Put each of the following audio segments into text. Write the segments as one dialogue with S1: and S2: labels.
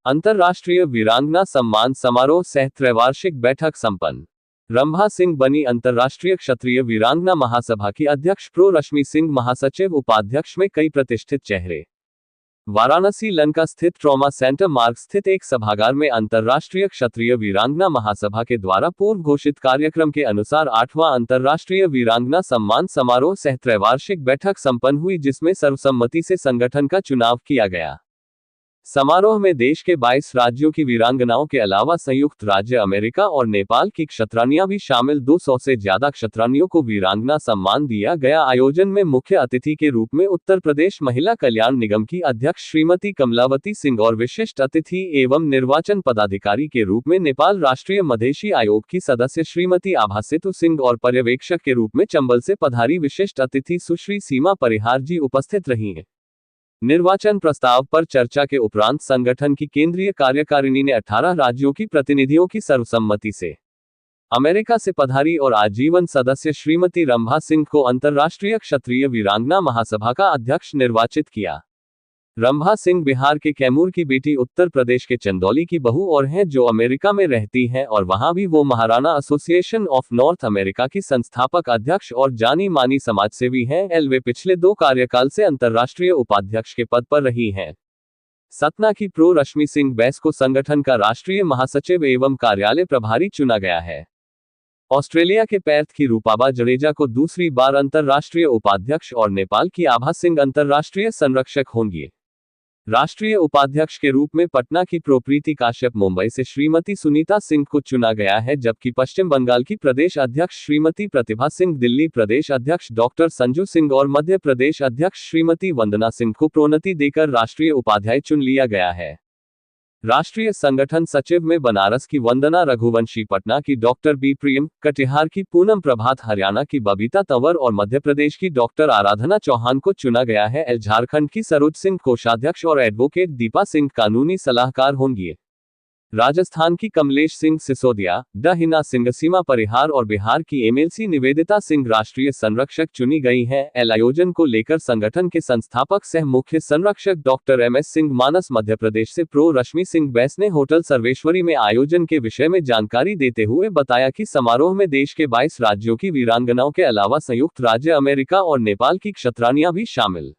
S1: अंतर्राष्ट्रीय वीरांगना सम्मान समारोह सह त्रैवार्षिक बैठक संपन्न। रंभा सिंह बनी अंतर्राष्ट्रीय क्षत्रिय वीरांगना महासभा की अध्यक्ष। प्रो रश्मि सिंह महासचिव। उपाध्यक्ष में कई प्रतिष्ठित चेहरे। वाराणसी लंका स्थित ट्रॉमा सेंटर मार्ग स्थित एक सभागार में अंतर्राष्ट्रीय क्षत्रिय वीरांगना महासभा के द्वारा पूर्व घोषित कार्यक्रम के अनुसार 8वां अंतर्राष्ट्रीय वीरांगना सम्मान समारोह सह त्रैवार्षिक बैठक संपन्न हुई, जिसमें सर्वसम्मति से संगठन का चुनाव किया गया। समारोह में देश के 22 राज्यों की वीरांगनाओं के अलावा संयुक्त राज्य अमेरिका और नेपाल की क्षत्रानियां भी शामिल। 200 से ज्यादा क्षत्रानियों को वीरांगना सम्मान दिया गया। आयोजन में मुख्य अतिथि के रूप में उत्तर प्रदेश महिला कल्याण निगम की अध्यक्ष श्रीमती कमलावती सिंह और विशिष्ट अतिथि एवं निर्वाचन पदाधिकारी के रूप में नेपाल राष्ट्रीय मधेशी आयोग की सदस्य श्रीमती आभा सेतु सिंह और पर्यवेक्षक के रूप में चंबल से पधारी विशिष्ट अतिथि सुश्री सीमा परिहार जी उपस्थित रही हैं। निर्वाचन प्रस्ताव पर चर्चा के उपरांत संगठन की केंद्रीय कार्यकारिणी ने 18 राज्यों की प्रतिनिधियों की सर्वसम्मति से अमेरिका से पधारी और आजीवन सदस्य श्रीमती रंभा सिंह को अंतर्राष्ट्रीय क्षत्रिय वीरांगना महासभा का अध्यक्ष निर्वाचित किया। रंभा सिंह बिहार के कैमूर की बेटी, उत्तर प्रदेश के चंदौली की बहू और हैं, जो अमेरिका में रहती हैं और वहां भी वो Maharana association of north America की संस्थापक अध्यक्ष और जानी मानी समाजसेवी हैं। वे पिछले 2 कार्यकाल से अंतर्राष्ट्रीय उपाध्यक्ष के पद पर रही हैं। सतना की प्रो रश्मि सिंह बैस को संगठन का राष्ट्रीय महासचिव एवं कार्यालय प्रभारी चुना गया है। ऑस्ट्रेलिया के पैर्थ की रूपाबा जडेजा को दूसरी बार अंतर्राष्ट्रीय उपाध्यक्ष और नेपाल की आभा सिंह अंतर्राष्ट्रीय संरक्षक होंगी। राष्ट्रीय उपाध्यक्ष के रूप में पटना की प्रोप्रीति काश्यप, मुंबई से श्रीमती सुनीता सिंह को चुना गया है, जबकि पश्चिम बंगाल की प्रदेश अध्यक्ष श्रीमती प्रतिभा सिंह, दिल्ली प्रदेश अध्यक्ष डॉक्टर संजू सिंह और मध्य प्रदेश अध्यक्ष श्रीमती वंदना सिंह को प्रोन्नति देकर राष्ट्रीय उपाध्याय चुन लिया गया है। राष्ट्रीय संगठन सचिव में बनारस की वंदना रघुवंशी, पटना की डॉक्टर बी प्रियम, कटिहार की पूनम प्रभात, हरियाणा की बबीता तंवर और मध्य प्रदेश की डॉक्टर आराधना चौहान को चुना गया है। झारखंड की सरोज सिंह कोषाध्यक्ष और एडवोकेट दीपा सिंह कानूनी सलाहकार होंगी। राजस्थान की कमलेश सिंह सिसोदिया, हिना सिंह सीमा परिहार और बिहार की एमएलसी निवेदिता सिंह राष्ट्रीय संरक्षक चुनी गई हैं। आयोजन को लेकर संगठन के संस्थापक सह मुख्य संरक्षक डॉक्टर एमएस सिंह मानस, मध्य प्रदेश से प्रो रश्मि सिंह बैस ने होटल सर्वेश्वरी में आयोजन के विषय में जानकारी देते हुए बताया कि समारोह में देश के 22 राज्यों की वीरांगनाओं के अलावा संयुक्त राज्य अमेरिका और नेपाल की क्षत्रानियां भी शामिल।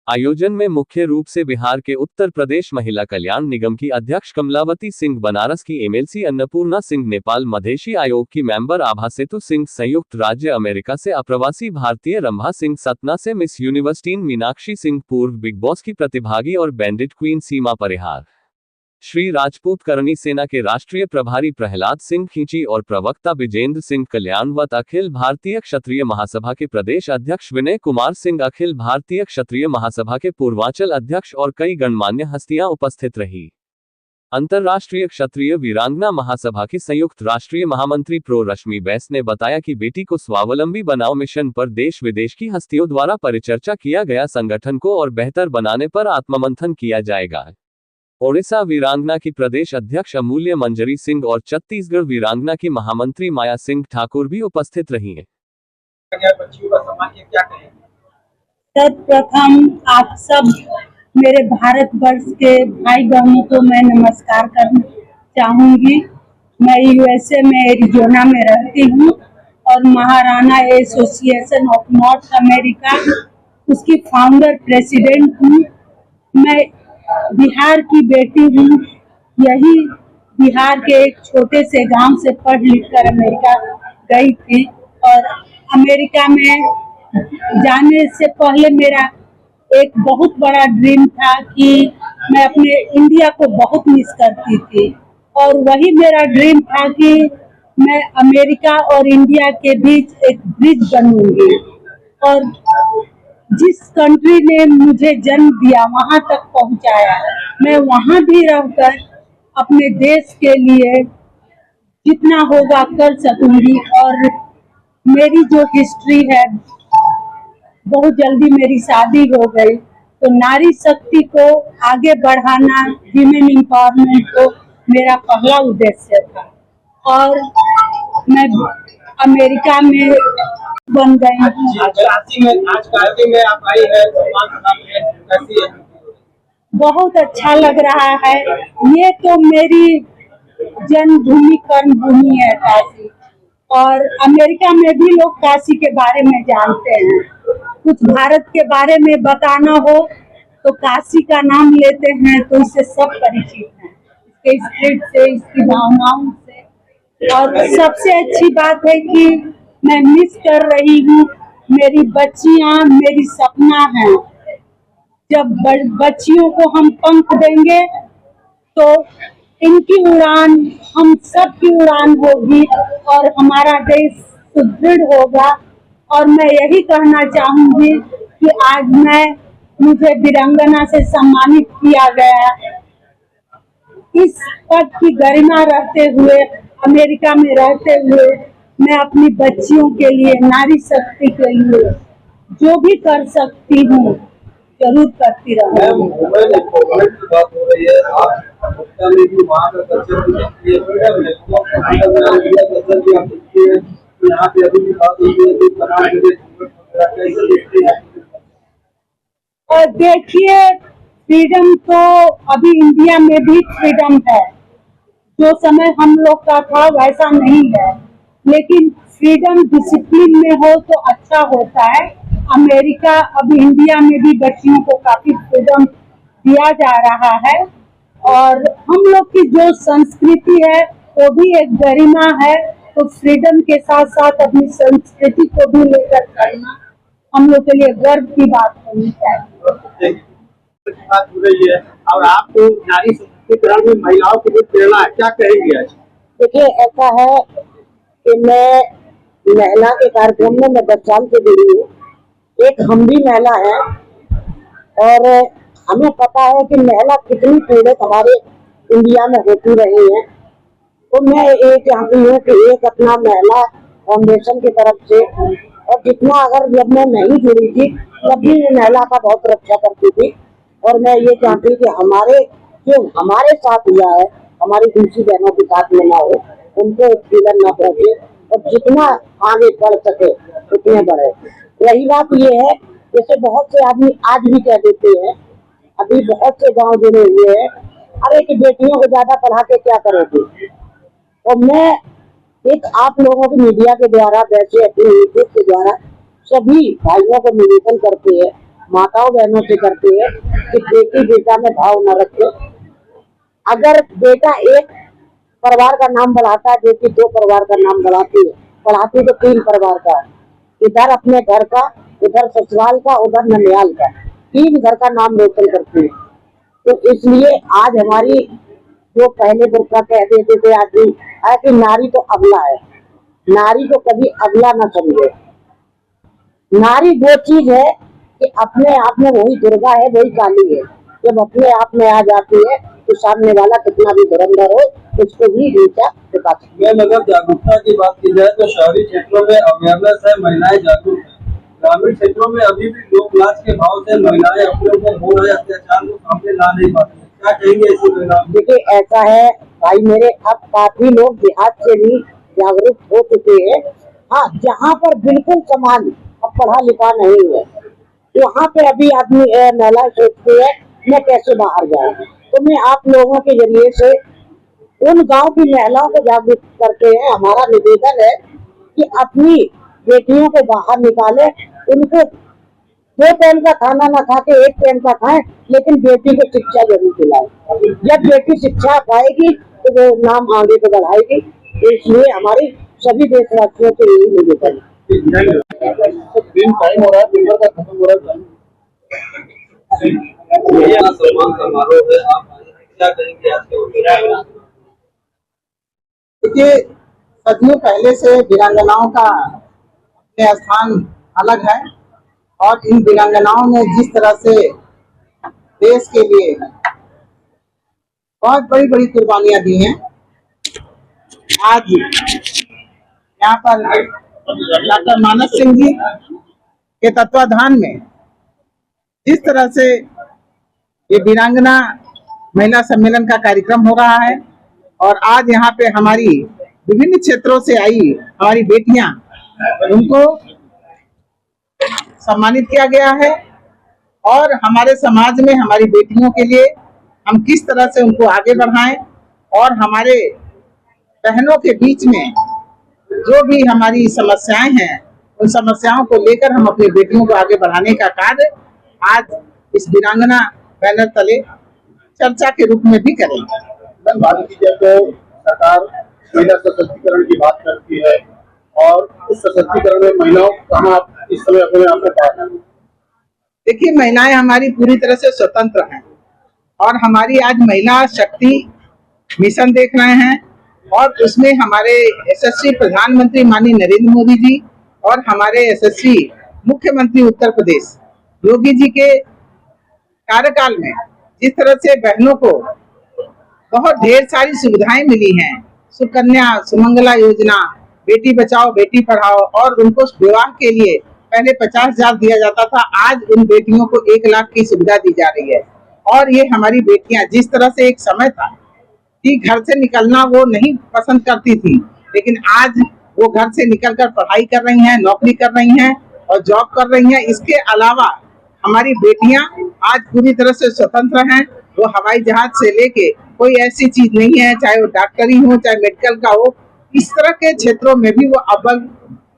S1: आयोजन में मुख्य रूप से बिहार के उत्तर प्रदेश महिला कल्याण निगम की अध्यक्ष कमलावती सिंह, बनारस की एमएलसी अन्नपूर्णा सिंह, नेपाल मधेशी आयोग की मेंबर आभा सेतु सिंह, संयुक्त राज्य अमेरिका से अप्रवासी भारतीय रंभा सिंह, सतना से मिस यूनिवर्सिटी मीनाक्षी सिंह, पूर्व बिग बॉस की प्रतिभागी और बैंडिट क्वीन सीमा परिहार, श्री राजपूत करणी सेना के राष्ट्रीय प्रभारी प्रहलाद सिंह खींची और प्रवक्ता विजेंद्र सिंह कल्याणवत, अखिल भारतीय क्षत्रिय महासभा के प्रदेश अध्यक्ष विनय कुमार सिंह, अखिल भारतीय क्षत्रिय महासभा के पूर्वांचल अध्यक्ष और कई गणमान्य हस्तियां उपस्थित रही। अंतर्राष्ट्रीय क्षत्रिय वीरांगना महासभा की संयुक्त राष्ट्रीय महामंत्री प्रो रश्मि बैस ने बताया कि बेटी को स्वावलंबी बनाओ मिशन पर देश विदेश की हस्तियों द्वारा परिचर्चा किया गया। संगठन को और बेहतर बनाने पर आत्ममंथन किया जाएगा। ओडिशा वीरांगना की प्रदेश अध्यक्ष अमूल्य मंजरी सिंह और छत्तीसगढ़ वीरांगना की महामंत्री माया सिंह ठाकुर भी उपस्थित रही हैं।
S2: सर्वप्रथम आप सब मेरे भारतवर्ष के भाई बहनों को मैं नमस्कार करना चाहूंगी। मैं यूएसए में एरिजोना में रहती हूँ और Maharana association of north America उसकी फाउंडर प्रेसिडेंट हूँ। मैं बिहार की बेटी हूँ। यही बिहार के एक छोटे से गांव से पढ़ लिख कर अमेरिका गई थी और अमेरिका में जाने से पहले मेरा एक बहुत बड़ा ड्रीम था कि मैं अपने इंडिया को बहुत मिस करती थी और वही मेरा ड्रीम था कि मैं अमेरिका और इंडिया के बीच एक ब्रिज बनूंगी और जिस कंट्री ने मुझे जन्म दिया वहां तक पहुंचाया, मैं वहां भी रहकर अपने देश के लिए जितना होगा कर सकूंगी। और मेरी जो हिस्ट्री है, बहुत जल्दी मेरी शादी हो गई, तो नारी शक्ति को आगे बढ़ाना, विमेन एम्पावरमेंट को मेरा पहला उद्देश्य था और मैं अमेरिका में बन गई।
S3: आज में आप आई है,
S2: बहुत अच्छा लग रहा है। ये तो मेरी जन्मभूमि कर्मभूमि है काशी, और अमेरिका में भी लोग काशी के बारे में जानते हैं। कुछ भारत के बारे में बताना हो तो काशी का नाम लेते हैं, तो इससे सब परिचित हैं, इसके स्क्रिप्ट से, इसकी भावनाओं से। और सबसे अच्छी बात है कि मैं मिस कर रही हूँ, मेरी बच्चियां मेरी सपना है। जब बच्चियों को हम पंख देंगे तो इनकी उड़ान, हम सब की उड़ान होगी और हमारा देश सुदृढ़ होगा। और मैं यही कहना चाहूंगी कि आज मुझे वीरांगना से सम्मानित किया गया। इस पद की गरिमा रहते हुए, अमेरिका में रहते हुए, मैं अपनी बच्चियों के लिए, नारी शक्ति के लिए जो भी कर सकती हूँ जरूर करती रहूंगी।
S3: बात हो रही है, आप में भी वहाँ का कल्चर भी देखती है, कल्चर भी आप देखती है, यहाँ पे अभी भी बात होती है, कैसे देखते हैं?
S2: और देखिए, फ्रीडम तो अभी इंडिया में भी फ्रीडम है, जो समय हम लोग का था वैसा नहीं है, लेकिन फ्रीडम डिसिप्लिन में हो तो अच्छा होता है। अमेरिका, अब इंडिया में भी बच्चियों को काफी फ्रीडम दिया जा रहा है, और हम लोग की जो संस्कृति है वो भी एक गरिमा है। तो फ्रीडम के साथ साथ अपनी संस्कृति को भी लेकर चलना हम लोग के लिए गर्व की बात होनी चाहिए।
S3: बात हो रही है, और आपको नारी सशक्तिकरण में महिलाओं की जो प्रेरणा है, क्या कहेंगे आज?
S4: देखिए, ऐसा है कि मैं महिला के कार्यक्रम में मैं 10 साल से जुड़ी हूँ। एक हम भी महिला है और हमें पता है कि महिला कितनी पीड़ित हमारे इंडिया में होती रही है। तो मैं ये चाहती हूँ कि एक अपना महिला फाउंडेशन की तरफ से, और जितना अगर जब मैं नहीं जुड़ी थी तब भी मैं महिला का बहुत रक्षा करती थी, और मैं ये चाहती कि हमारे साथ हुआ है हमारी दूसरी बहनों के साथ में ना हो, उनको पीड़न ना पहुंचे, और जितना आगे बढ़ सके उतने बढ़े। यही बात ये है, जैसे बहुत से आदमी आज भी कह देते हैं, अभी बहुत से गांव जुड़े हुए हैं, अरे कि बेटियों को ज्यादा पढ़ा के क्या करोगे। और मैं एक आप लोगों के मीडिया के द्वारा, वैसे अपने यूट्यूब के द्वारा सभी भाइयों को निवेदन करते हैं, माताओं बहनों से करते हैं कि बेटी बेटा में भाव न रखे। अगर बेटा एक परिवार का नाम बढ़ाता है, बेटी 2 परिवार का नाम बढ़ाती है, पढ़ाती तो 3 परिवार का, इधर अपने घर का, उधर ससुराल का, उधर ननियाल का, 3 घर का नाम रोशन करती है। तो इसलिए आज हमारी जो पहले बुर्का कह देते थे आदमी कि नारी तो अबला है, नारी को कभी अबला न समझे। नारी वो चीज है कि अपने आप में वही दुर्गा है, वही काली है। जब अपने आप में आ जाती है तो सामने वाला कितना भी धर्मधर हो उसको भी नीचा दिखा सकती है।
S3: अगर जागरूकता की बात की जाए तो शहरी क्षेत्रों में अवेयरनेस है, महिलाएं जागरूक है। ग्रामीण क्षेत्रों में अभी भी लोक लाज के भाव से महिलाएं अपने ऊपर हो रहे अत्याचार को सामने ला नहीं पाती। क्या कहेंगे इसी महिला?
S4: देखिए, ऐसा है भाई मेरे, अब काफी लोग देहात से भी जागरूक हो चुके हैं। हाँ, जहाँ पर बिल्कुल समान अब पढ़ा लिखा नहीं है, वहाँ पे अभी आदमी महिला सोचती है मैं कैसे बाहर जाऊँ। तो मैं आप लोगों के जरिए से उन गांव की महिलाओं को जागरूक करते हैं। हमारा निवेदन है कि अपनी बेटियों को बाहर निकाले, उनको 2 टाइम का खाना ना खा के 1 टाइम का खाएं, लेकिन बेटी को शिक्षा जरूर दिलाए। जब बेटी शिक्षा पाएगी तो वो नाम आगे को बढ़ाएगी। इसलिए हमारी सभी देशवासियों के यही निवेदन है।
S3: दिन टाइम हो रहा है, दिन का खत्म हो रहा है। सम्मान समारोह है, आप क्या करेंगे आज के?
S5: देखिए, सदियों पहले से वीरांगनाओं का अपने स्थान अलग है, और इन वीरांगनाओं ने जिस तरह से देश के लिए बहुत बड़ी बड़ी कुर्बानियां दी हैं, आज यहाँ पर डॉक्टर मानस सिंह जी के तत्वाधान में जिस तरह से ये वीरांगना महिला सम्मेलन का कार्यक्रम हो रहा है, और आज यहाँ पे हमारी विभिन्न क्षेत्रों से आई हमारी बेटियां, उनको सम्मानित किया गया है। और हमारे समाज में हमारी बेटियों के लिए हम किस तरह से उनको आगे बढ़ाएं और हमारे बहनों के बीच में जो भी हमारी समस्याएं हैं उन समस्याओं को लेकर हम अपनी बेटियों को आगे बढ़ाने का कार्य आज इस वीरांगना बैनर तले चर्चा के रूप में भी करेंगे।
S6: बात की जाए तो सरकार महिला सशक्तिकरण की बात करती है और उस सशक्तिकरण में महिलाओं को कहाँ इस समय अपने आप को पाना है।
S5: देखिए, महिलाएं हमारी पूरी तरह से स्वतंत्र हैं और हमारी आज महिला शक्ति मिशन देख रहे हैं और उसमें हमारे यशस्वी प्रधानमंत्री माननीय नरेंद्र मोदी जी और हमारे यशस्वी मुख्यमंत्री उत्तर प्रदेश योगी जी के कार्यकाल में जिस तरह से बहनों को बहुत ढेर सारी सुविधाएं मिली हैं, सुकन्या सुमंगला योजना, बेटी बचाओ बेटी पढ़ाओ, और उनको विवाह के लिए पहले 50,000 दिया जाता था, आज उन बेटियों को 1 लाख की सुविधा दी जा रही है। और ये हमारी बेटियां, जिस तरह से एक समय था कि घर से निकलना वो नहीं पसंद करती थी, लेकिन आज वो घर से निकलकर पढ़ाई कर रही हैं, नौकरी कर रही हैं और जॉब कर रही हैं। इसके अलावा हमारी बेटियां आज पूरी तरह से स्वतंत्र हैं। वो हवाई जहाज से लेके कोई ऐसी चीज नहीं है, चाहे वो डॉक्टरी हो चाहे मेडिकल का हो, इस तरह के क्षेत्रों में भी वो अव्वल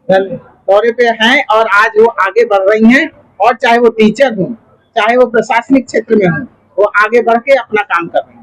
S5: दौरे पे हैं और आज वो आगे बढ़ रही हैं। और चाहे वो टीचर हो चाहे वो प्रशासनिक क्षेत्र में हो, वो आगे बढ़ के अपना काम कर रहे हैं।